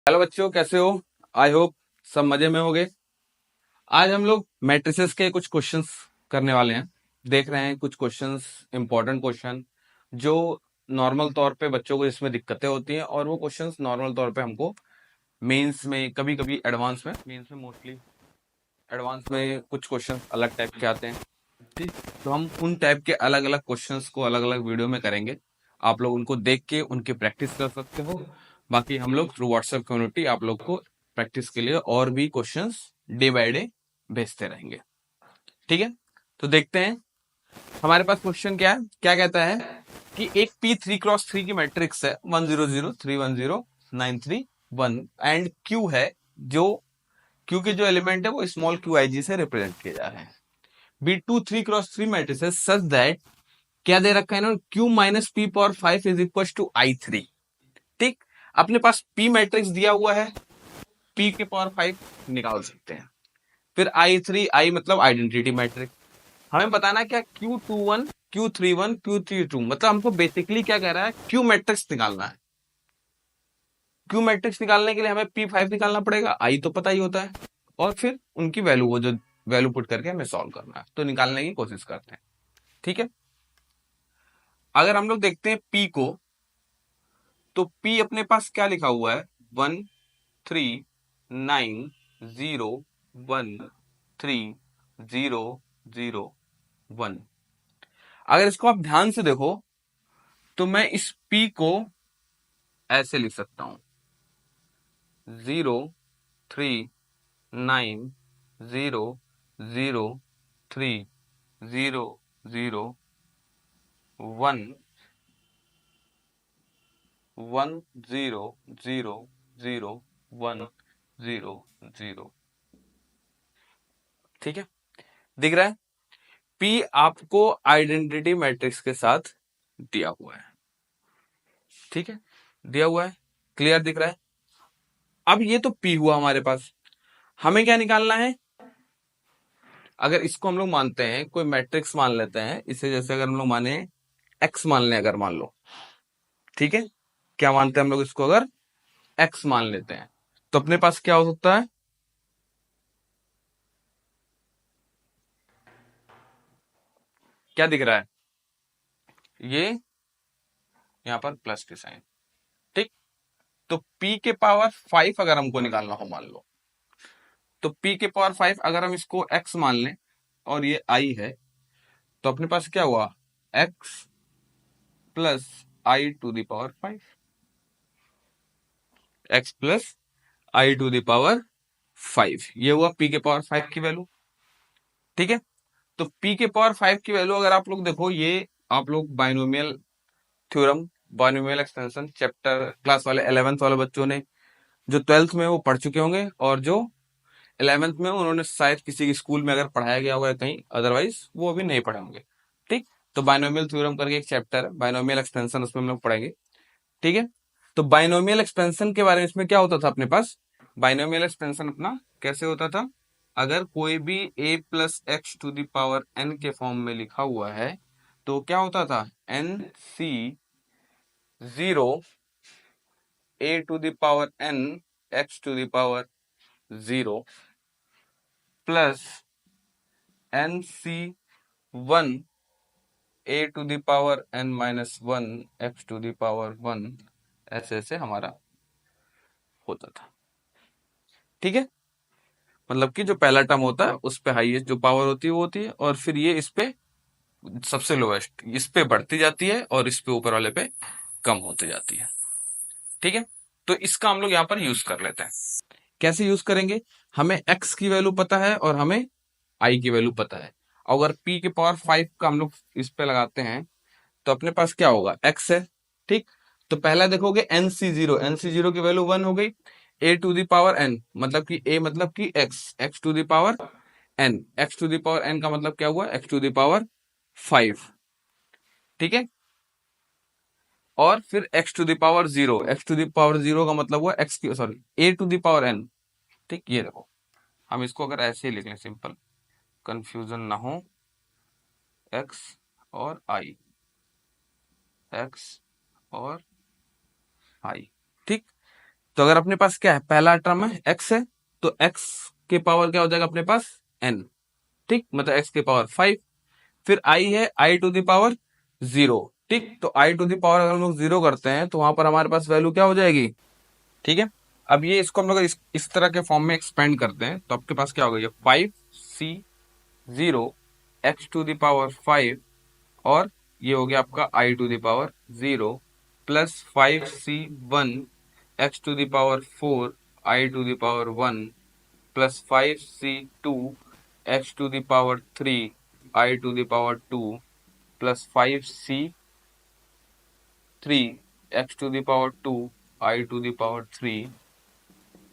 Hello बच्चों, कैसे हो? आई होप सब मजे में होगे। आज हम लोग मैट्रिसेस के कुछ क्वेश्चंस करने वाले हैं। देख रहे हैं कुछ क्वेश्चंस, इंपॉर्टेंट क्वेश्चन जो नॉर्मल तौर पे बच्चों को इसमें दिक्कतें होती हैं, और वो क्वेश्चंस नॉर्मल तौर पे हमको मेंस में, कभी कभी एडवांस में, मेंस में मोस्टली एडवांस में कुछ क्वेश्चन अलग टाइप के आते हैं। ठीक, तो हम उन टाइप के अलग अलग क्वेश्चंस को अलग अलग वीडियो में करेंगे। आप लोग उनको देख के उनकी प्रैक्टिस कर सकते हो। बाकी हम लोग थ्रू व्हाट्सएप कम्युनिटी आप लोग को प्रैक्टिस के लिए और भी क्वेश्चंस डे बाय डे भेजते रहेंगे। ठीक है, तो देखते हैं हमारे पास क्वेश्चन क्या है। क्या कहता है कि एक P3x3 की मैट्रिक्स है 100310931 एंड Q है, जो Q के जो एलिमेंट है वो स्मॉल QIG से रिप्रेजेंट किए जा रहे हैं। B2 3x3 matrices such that, क्या दे रखा है ना, Q minus P power 5 is equal to I3। ठीक, अपने पास P मैट्रिक्स दिया हुआ है, P के पावर 5 निकाल सकते हैं। फिर I3, I मतलब आइडेंटिटी मैट्रिक्स। हमें बताना क्या, Q21 Q31 Q32, मतलब हमको बेसिकली क्या कह रहा है, Q मैट्रिक्स निकालना है। Q मैट्रिक्स निकालने के लिए हमें P5 निकालना पड़ेगा, I तो पता ही होता है, और फिर उनकी वैल्यू, वो जो वैल्यू पुट करके हमें सॉल्व करना है। तो निकालने की कोशिश करते हैं। ठीक है, अगर हम लोग देखते हैं P को, तो P अपने पास क्या लिखा हुआ है, 139013001। अगर इसको आप ध्यान से देखो तो मैं इस P को ऐसे लिख सकता हूं, 0390100010010। ठीक है, दिख रहा है? P आपको आइडेंटिटी मैट्रिक्स के साथ दिया हुआ है। ठीक है, दिया हुआ है, क्लियर दिख रहा है? अब ये तो P हुआ हमारे पास। हमें क्या निकालना है, अगर इसको हम लोग मानते हैं, कोई मैट्रिक्स मान लेते हैं इसे, जैसे अगर हम लोग माने X मान लें, अगर मान लो, ठीक है, क्या मानते हैं हम लोग इसको, अगर X मान लेते हैं, तो अपने पास क्या हो सकता है, क्या दिख रहा है, ये यहां पर प्लस के साइन। ठीक, तो P के पावर 5 अगर हमको निकालना हो, मान लो, तो P के पावर 5 अगर हम इसको X मान लें और ये I है, तो अपने पास क्या हुआ, X plus I to the power 5, X plus I to the power 5, ये हुआ P के पावर 5 की वैल्यू। ठीक है, तो P के पावर 5 की वैल्यू अगर आप लोग देखो, ये आप लोग binomial theorem, binomial extension chapter class वाले 11th वाले बच्चों ने, जो 12th में वो पढ़ चुके होंगे, और जो 11th में उन्होंने शायद किसी स्कूल में अगर पढ़ाया गया होगा कहीं, अदरवाइज वो अभी नहीं पढ़े होंगे। ठीक, तो बाइनोमियल थ्योरम करके एक चैप्टर है, बाइनोमियल एक्सपेंशन, उसमें हम लोग पढ़ेंगे। ठीक है, तो बाइनोमियल एक्सपेंशन के बारे में इसमें क्या होता था अपने पास, बाइनोमियल एक्सपेंशन अपना कैसे होता था, अगर कोई भी a plus X to the power n के फॉर्म में लिखा हुआ है, तो क्या होता था, NC0 a to the power n x to the power 0 plus NC1 a to the power n minus 1 x to the power 1, ऐसे ऐसे हमारा होता था। ठीक है, मतलब कि जो पहला टर्म होता है उस पे हाईएस्ट जो पावर होती है वो होती है, और फिर ये इस पे सबसे लोएस्ट, इस पे बढ़ती जाती है, और इस पे ऊपर वाले पे कम होती जाती है। ठीक है, तो इसका हम लोग यहाँ पर यूज कर लेते हैं। कैसे यूज करेंगे, हमें x की वैल्यू पता है और हमें i की वैल्यू पता है। अगर p के पावर 5 का हम लोग इस पे लगाते हैं, तो अपने पास क्या होगा, x है। ठीक, तो पहला देखोगे NC0, NC0 की वैल्यू 1 हो गई, a to the power n मतलब कि a मतलब कि x, x to the power n, x to the power n का मतलब क्या हुआ, x टू द पावर 5। ठीक है, और फिर x to the power 0, x to the power 0 का मतलब हुआ x की, sorry, a to the power n। ठीक, ये देखो, हम इसको अगर ऐसे ही लिख लें सिंपल, कंफ्यूजन ना हो, x और i, x और i। ठीक, तो अगर अपने पास क्या है, पहला टर्म है x है, तो x के पावर क्या हो जाएगा अपने पास n, ठीक, मतलब x के पावर 5। फिर i है i टू द पावर 0, ठीक, तो i टू द पावर अगर हम लोग 0 करते हैं तो वहां पर हमारे पास वैल्यू क्या हो जाएगी, ठीक है। अब ये इसको हम लोग इस तरह के फॉर्म में एक्सपेंड करते हैं तो आपके पास क्या होगा, ये 5c0 x to the power 5 और ये हो गया आपका i to the power 0 plus 5c1 x to the power 4 i to the power 1 plus 5c2 x to the power 3 i to the power 2 plus 5c3 x to the power 2 i to the power 3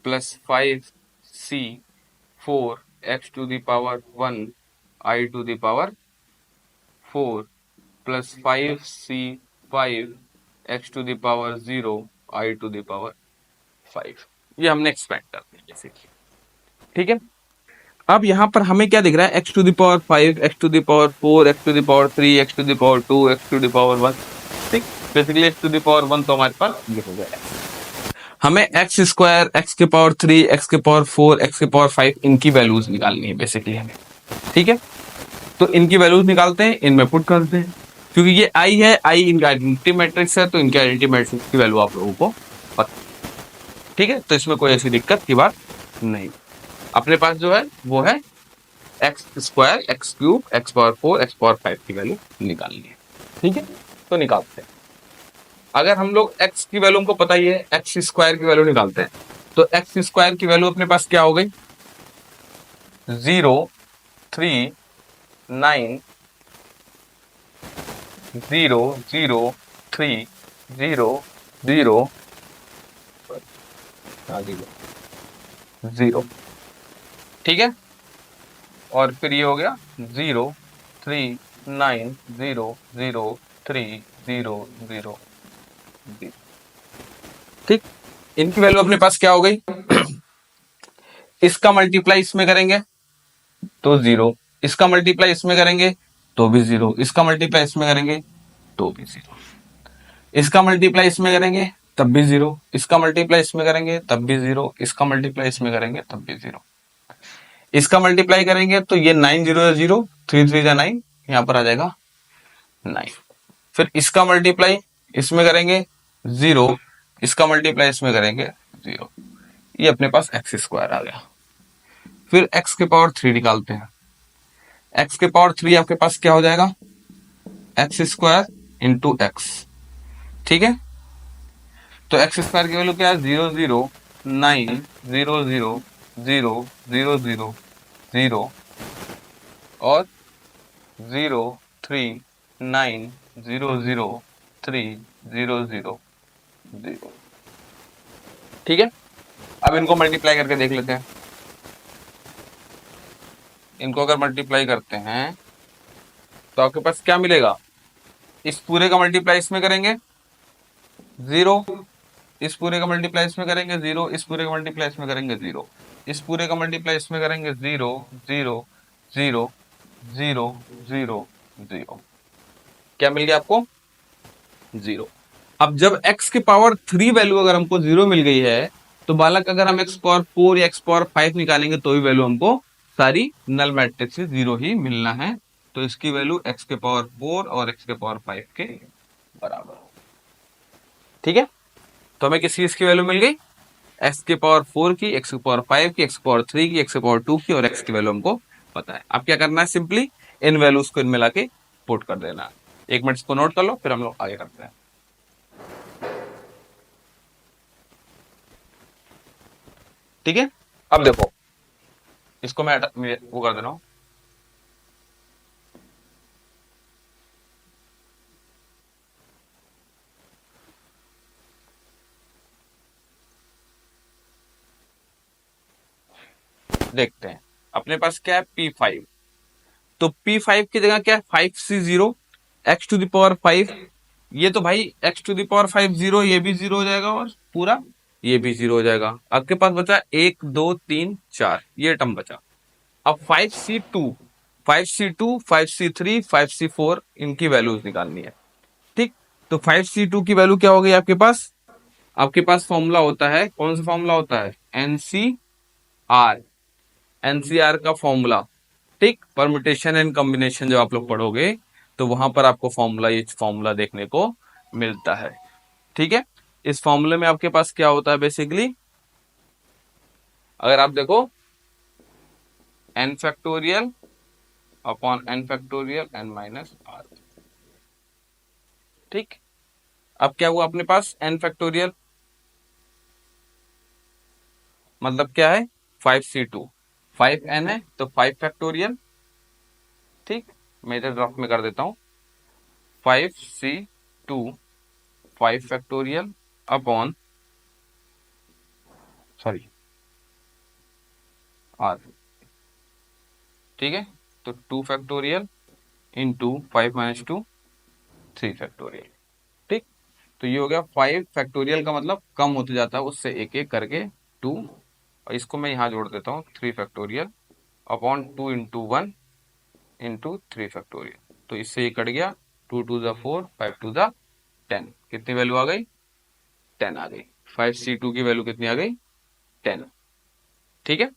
plus 5c4 x to the power 1 i to the power 4 plus 5c5 x to the power 0 i to the power 5। ये हमने expand कर दिया basically, ठीक है। अब यहाँ पर हमें क्या दिख रहा है, x to the power 5, x to the power 4, x to the power 3, x to the power 2, x to the power 1, ठीक। Basically x to the power 1 तो हमारे पास ये हो गया। हमें x स्क्वायर, x के पावर 3, x के पावर 4, x के पावर 5 इनकी वैल्यूज निकालनी है बेसिकली हमें, ठीक है। तो इनकी वैल्यूज निकालते हैं, इनमें पुट करते हैं, क्योंकि ये i है, i इनका आइडेंटिटी मैट्रिक्स है, तो इनके आइडेंटिटी मैट्रिक्स की वैल्यू आप लोगों को पता, ठीक है। तो इसमें कोई ऐसी दिक्कत की बात नहीं। अपने पास जो है वो है x square, x cube, x power 4, x power 5 की वैल्यू निकालनी है, ठीक है। तो निकालते हैं। अगर हम लोग x की वैल्यू हमको पता ही है, एक्स स्क्वायर की वैल्यू निकालते हैं, तो एक्स स्क्वायर की वैल्यू अपने पास क्या हो गई, 0 3 9 0 0 3 0 0 0, ठीक है। और फिर ये हो गया 0 3 9 0 0 3 0 0 0, ठीक। इनकी वैल्यू अपने पास क्या हो गई, इसका मल्टीप्लाई इसमें करेंगे तो 0, इसका मल्टीप्लाई इसमें करेंगे तो भी 0, इसका मल्टीप्लाई इसमें करेंगे तो भी 0, इसका मल्टीप्लाई इसमें करेंगे तब भी 0, इसका मल्टीप्लाई इसमें करेंगे तब भी 0, इसका मल्टीप्लाई इसमें करेंगे तब भी 0, इसका मल्टीप्लाई करेंगे तो ये 9 0 0, 3 3 9, यहां पर आ जाएगा 9। फिर इसका मल्टीप्लाई इसमें करेंगे 0, इसका मल्टीप्लाई इसमें करेंगे 0, ये अपने पास एक्स स्क्वायर आ गया। फिर एक्स के पावर 3 निकालते हैं, एक्स के पावर 3 आपके पास क्या हो जाएगा, एक्स स्क्वायर इंटू एक्स, ठीक है। तो एक्स स्क्वायर की वैल्यू क्या है, 0 0 9 0 0 0 0 0 0 और 0 3 9 0 0 3 0 0 0, ठीक है। अब इनको मल्टीप्लाई करके देख लेते हैं। इनको अगर मल्टीप्लाई करते हैं तो आपके पास क्या मिलेगा, इस पूरे का मल्टीप्लाई इसमें करेंगे 0, इस पूरे का मल्टीप्लाई इसमें करेंगे 0, इस पूरे का मल्टीप्लाई इसमें करेंगे 0, इस पूरे का मल्टीप्लाई इसमें करेंगे 0 0 0 0 0 0, क्या मिल गया आपको, 0। अब जब x के पावर 3 वैल्यू अगर हमको 0 मिल गई है तो बालक अगर हम x पावर 4 या x पावर 5 निकालेंगे तो भी वैल्यू हमको सारी नल मैट्रिक्स से 0 ही मिलना है। तो इसकी वैल्यू x के पावर 4 और x के पावर 5 के बराबर, ठीक है। तो हमें किस चीज की वैल्यू मिल गई, x के पावर 4 की, x के पावर 5 की, x के पावर 3 की, x के पावर 2 की, और x की वैल्यू हमको पता है। अब क्या करना है, सिंपली इन वैल्यूज को इनमें लाके पुट कर देना। 1 मिनट इसको नोट कर लो, फिर हम लोग आगे करते हैं। ठीक है, अब देखो इसको मैं वो कर दे रहा हूं, देखते हैं अपने पास क्या है P5, तो P5 की जगह क्या है 5C0 x to the power 5, ये तो भाई x टू द पावर 5 0, ये भी 0 हो जाएगा और पूरा ये भी 0 हो जाएगा। आपके पास बचा 1 2 3 4, ये टर्म बचा। अब 5C2 5C2 5C3 5C4 इनकी वैल्यूज निकालनी है, ठीक। तो 5C2 की वैल्यू क्या हो गई आपके पास, आपके पास फॉर्मूला होता है, कौन सा फॉर्मूला होता है? एनसीआर, एनसीआर का फॉर्मूला, ठीक, परम्यूटेशन एंड कॉम्बिनेशन जो आप लोग पढ़ोगे तो वहां पर आपको फॉर्मूला, ये फॉर्मूला देखने को मिलता है। ठीक है, इस फॉर्मूले में आपके पास क्या होता है बेसिकली, अगर आप देखो n factorial upon n factorial n minus r. ठीक, अब क्या हुआ अपने पास एन फैक्टोरियल, मतलब क्या है 5c2, 5n है तो 5 फैक्टोरियल। ठीक, मैं इधर ड्राफ्ट में कर देता हूं, 5c2 5 factorial upon, sorry, are. ठीक है, तो 2 फैक्टोरियल इंटू 5 - 2 3 फैक्टोरियल। ठीक, तो ये हो गया 5 फैक्टोरियल का मतलब कम होते जाता है उससे एक एक करके 2, और इसको मैं यहाँ जोड़ देता हूँ 3 factorial upon 2 into 1 into 3 factorial. तो इससे ये कट गया, 2 2 ज़ा 4, 5 2 ज़ा 10, कितनी वैल्यू आ गई? 10 आ गई। 5c2 की वैल्यू कितनी आ गई? 10। ठीक है,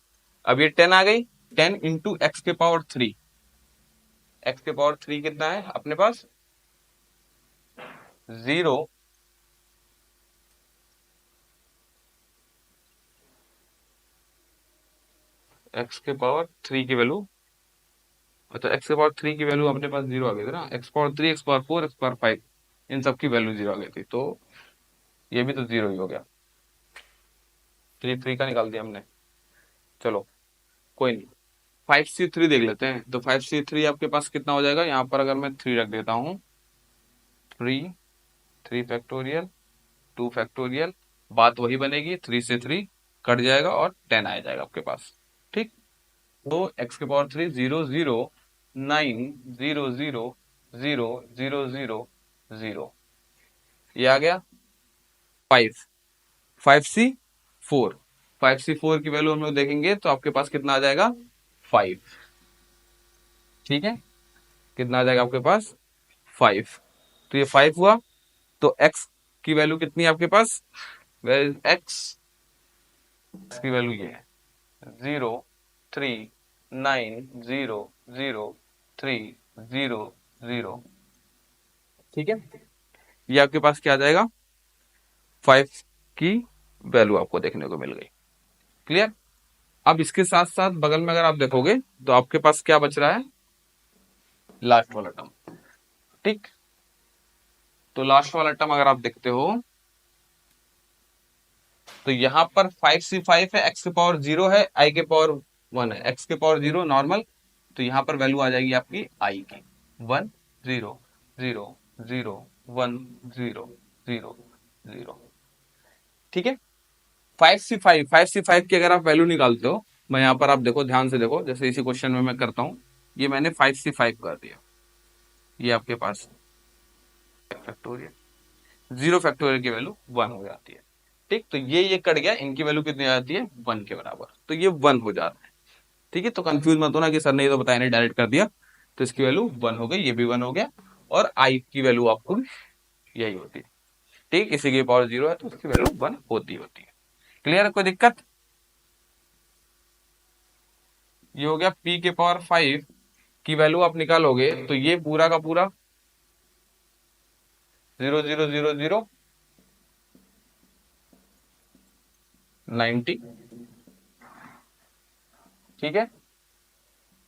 अब ये 10 आ गई, 10 इंटू एक्स के पावर 3, एक्स के पावर 3 कितना है अपने पास? 0, एक्स के पावर 3 की वैल्यू, अच्छा एक्स के पावर 3 की वैल्यू अपने पास 0 आ गई थी ना, x power 3, x power 4, x power 5, इन सब की वैल्यू 0 आ गई थी, तो ये भी तो 0 ही हो गया, 3 3 का निकाल दिया हमने। चलो कोई नहीं, 5c3 देख लेते हैं। तो 5c3 आपके पास कितना हो जाएगा, यहाँ पर अगर मैं 3 रख देता हूँ, 3 3 फैक्टोरियल 2 फैक्टोरियल, बात वही बनेगी, 3 से 3 कट जाएगा और 10 आ जाएगा आपके पास। ठीक, तो एक्स के पावर 3 0 0 9 0 0 0 0 0 0, ये आ गया 5, 5c4, 5c4 की वैल्यू हम लोग देखेंगे तो आपके पास कितना आ जाएगा? 5। ठीक है, कितना आ जाएगा आपके पास? 5। तो ये 5 हुआ, तो x की वैल्यू कितनी है आपके पास? x की वैल्यू ये है 0 3 9 0 0 3 0 0। ठीक है, ये आपके पास क्या आ जाएगा? 5 की वैल्यू आपको देखने को मिल गई। क्लियर? अब इसके साथ साथ बगल में अगर आप देखोगे तो आपके पास क्या बच रहा है? लास्ट वाला टर्म। ठीक, तो लास्ट वाला टर्म अगर आप देखते हो तो यहां पर 5c5 है, x के पावर 0 है, i के पावर 1 है, x के पावर 0 नॉर्मल, तो यहां पर वैल्यू आ जाएगी आपकी i की 1 0 0 0 1 0 0 0। ठीक है, 5c5 की अगर आप वैल्यू निकालते हो, मैं यहाँ पर आप देखो, ध्यान से देखो, जैसे इसी क्वेश्चन में मैं करता हूँ, ये मैंने 5c5 कर दिया, ये आपके पास फैक्टोरियल, 0 फैक्टोरियल की वैल्यू 1 हो जाती है। ठीक, तो ये कट गया, इनकी वैल्यू कितनी आ जाती है? 1 के बराबर, तो ये 1 हो जाता है। ठीक है, तो कंफ्यूज मत होना कि सर ने ये तो बताया नहीं, डायरेक्ट कर दिया, तो इसकी वैल्यू 1 हो गई, ये भी 1 हो गया, और आई की वैल्यू आपको यही होती है। ठीक, इसी की पावर 0 है तो उसकी वैल्यू 1 होती है। क्लियर है, कोई दिक्कत? ये हो गया p के पावर 5 की वैल्यू आप निकालोगे तो ये पूरा का पूरा 0 0 0 0 90। ठीक है,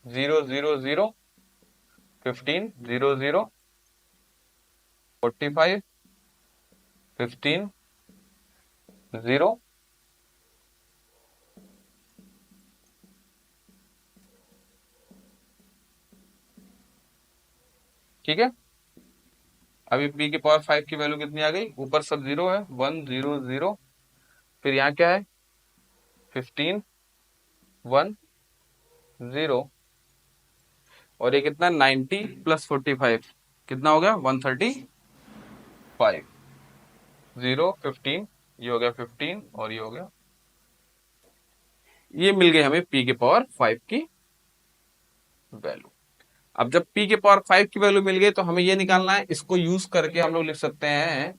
0 0 0 15 0 0 45 15 0। ठीक है, अभी p के पावर 5 की वैल्यू कितनी आ गई? ऊपर सब 0 है, 1 0 0, फिर यहाँ क्या है? 15 1 0, और ये कितना? 90 प्लस 45 कितना हो गया? 135। 0 15, ये हो गया 15, और ये हो गया, ये मिल गई हमें p के पावर 5 की वैल्यू। अब जब p के पावर 5 की वैल्यू मिल गई तो हमें ये निकालना है, इसको यूज करके हम लोग लिख सकते हैं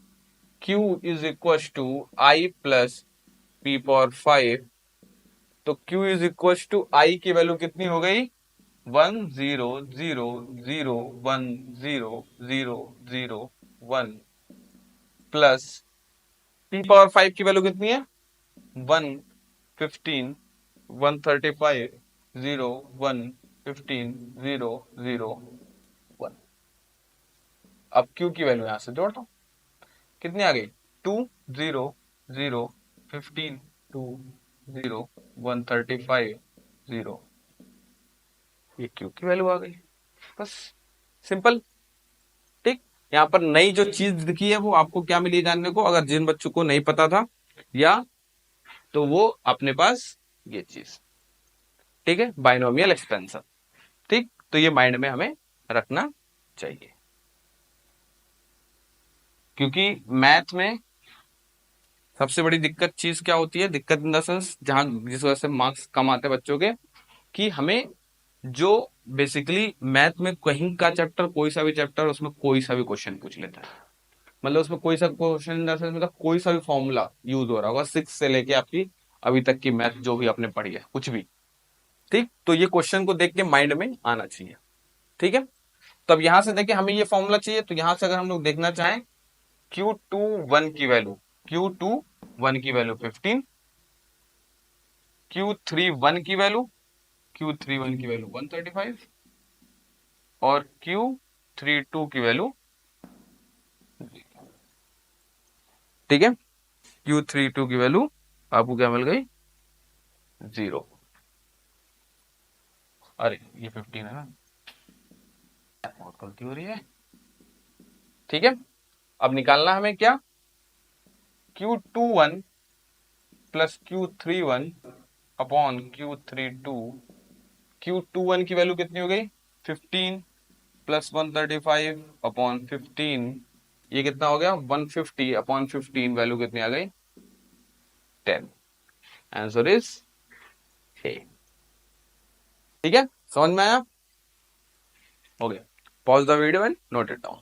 Q is equal to I plus P power 5, तो Q is equal to I की वैल्यू कितनी हो गई? 1 0 0 1 0 0 0 1 प्लस P पावर 5 की वैल्यू कितनी है? 1 15 1 35 0 1 15 0 0 1। अब Q की वैल्यू यहां से जोड़ता हूं, कितनी आ गई? 2 0 0 15 2 0 1 35 0, ये Q की वैल्यू आ गई। बस, सिंपल। ठीक, यहाँ पर नई जो चीज दिखी है वो आपको क्या मिली जानने को, अगर जिन बच्चों को नहीं पता था या तो वो अपने पास ये चीज, ठीक है, बाइनोमियल एक्सपेंशन। ठीक, तो ये माइंड में हमें रखना चाहिए, क्योंकि मैथ में सबसे बड़ी दिक्कत चीज क्या होती है, दिक्कत इन द सेंस जहां जिस वजह से मार्क्स कम आते हैं बच्चों के, कि हमें जो बेसिकली मैथ में कहीं का चैप्टर, कोई सा भी चैप्टर, उसमें कोई सा भी क्वेश्चन पूछ लेता है। मतलब उसमें कोई सा क्वेश्चन इन द सेंस, मतलब कोई सा भी फॉर्मूला यूज हो रहा होगा, 6 से लेके आपकी अभी तक की मैथ जो भी आपने पढ़ी है, कुछ भी। ठीक, तो ये क्वेश्चन को देख के माइंड में आना चाहिए। ठीक है, तब यहां से देखिए हमें ये फॉर्मूला चाहिए, तो यहां से अगर हम लोग देखना चाहें, Q21 की वैल्यू, Q21 की वैल्यू 15, Q31 की वैल्यू, Q31 की वैल्यू 135 और Q32 की वैल्यू, ठीक है, Q32 की वैल्यू आपको क्या मिल गई? 0। अरे ये 15 है ना, बहुत गलती हो रही है। ठीक है, अब निकालना हमें क्या? Q21 plus Q31 upon Q32। Q21 की वैल्यू कितनी हो गई? 15 प्लस 135 अपॉन 15, ये कितना हो गया? 150 अपॉन 15, वैल्यू कितनी आ गई? 10। Answer is a. ठीक है, समझ में आया? हो गया। Pause the video and note it down.